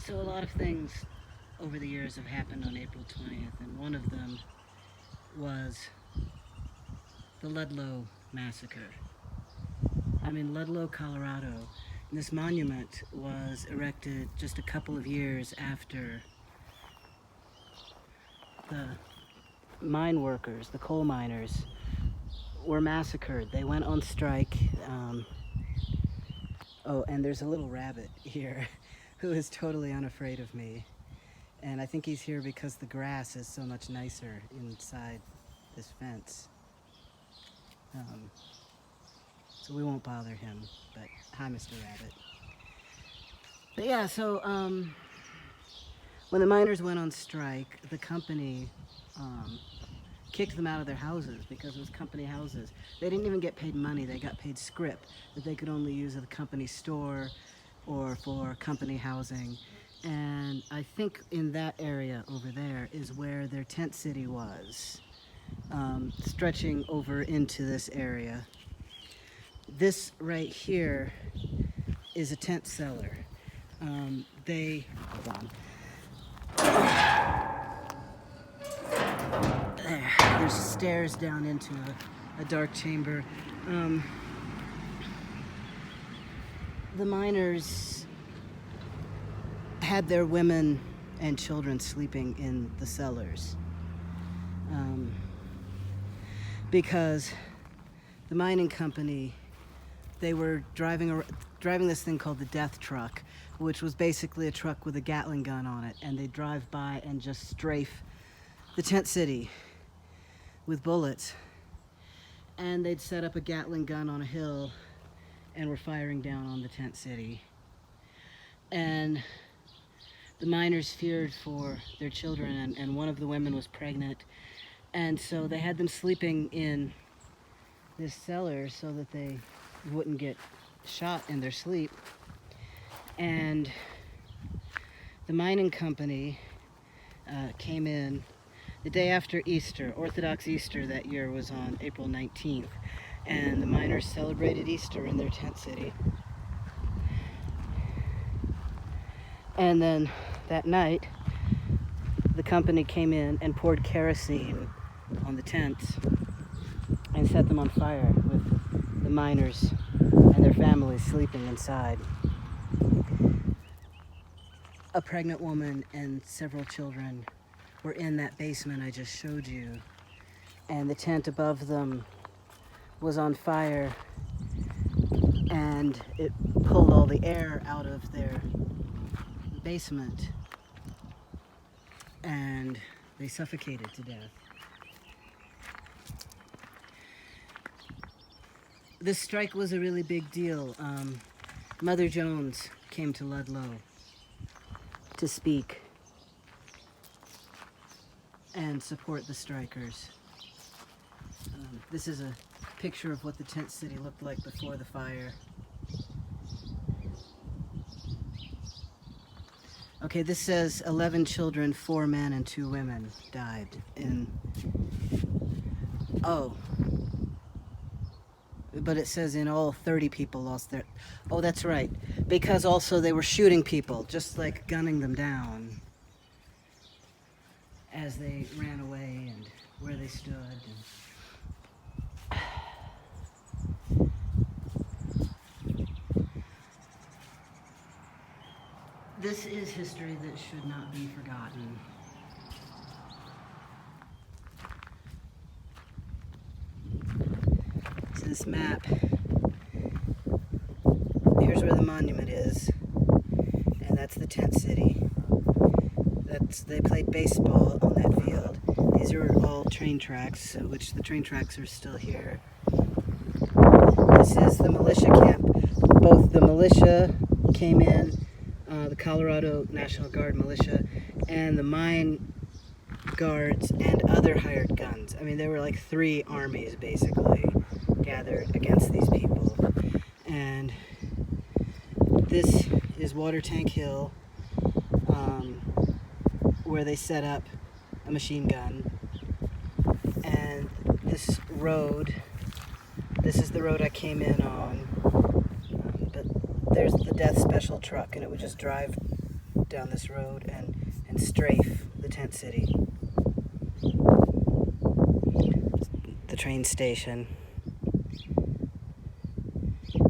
So a lot of things over the years have happened on April 20th, and one of them was the Ludlow Massacre. I'm in Ludlow, Colorado, and this monument was erected just a couple of years after the mine workers, the coal miners, were massacred. They went on strike. Oh, and there's a little rabbit here who is totally unafraid of me. And I think he's here because the grass is so much nicer inside this fence. So we won't bother him, but hi, Mr. Rabbit. But yeah, so when the miners went on strike, the company kicked them out of their houses because it was company houses. They didn't even get paid money, they got paid scrip that they could only use at the company store or for company housing. And I think in that area over there is where their tent city was, stretching over into this area. This right here is a tent cellar. Hold on. There's stairs down into a dark chamber. The miners had their women and children sleeping in the cellars because the mining company, they were driving this thing called the death truck, which was basically a truck with a Gatling gun on it, and they'd drive by and just strafe the tent city with bullets. And they'd set up a Gatling gun on a hill and were firing down on the tent city. And the miners feared for their children, and one of the women was pregnant. And so they had them sleeping in this cellar so that they wouldn't get shot in their sleep. And the mining company came in the day after Easter. Orthodox Easter that year was on April 19th. And the miners celebrated Easter in their tent city. And then that night, the company came in and poured kerosene on the tents and set them on fire with the miners and their families sleeping inside. A pregnant woman and several children were in that basement I just showed you, and the tent above them was on fire, and it pulled all the air out of their basement, and they suffocated to death. This strike was a really big deal. Mother Jones came to Ludlow to speak and support the strikers. This is a picture of what the tent city looked like before the fire. Okay, this says 11 children, 4 men and 2 women died in... Oh. But it says in all 30 people lost their... Oh, that's right. Because also they were shooting people, just like gunning them down as they ran away and where they stood. This is history that should not be forgotten. So this map, here's where the monument is, and that's the tent city. They played baseball on that field. These are all train tracks, which the train tracks are still here. This is the militia camp. Both the militia came in, the Colorado National Guard militia, and the mine guards and other hired guns. I mean, there were like 3 armies basically gathered against these people. And this is Water Tank Hill, where they set up a machine gun. And this road, this is the road I came in on, but there's the death special truck, and it would just drive down this road and strafe the tent city, the train station.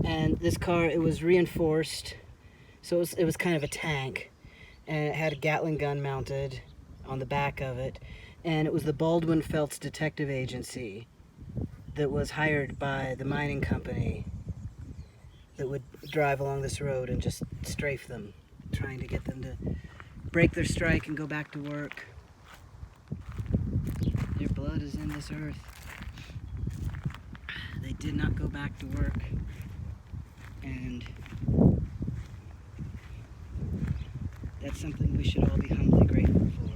And this car, it was reinforced, so it was kind of a tank, and it had a Gatling gun mounted on the back of it, and it was the Baldwin Felts Detective Agency that was hired by the mining company that would drive along this road and just strafe them, trying to get them to break their strike and go back to work. Their blood is in this earth. They did not go back to work, and that's something we should all be humbly grateful for.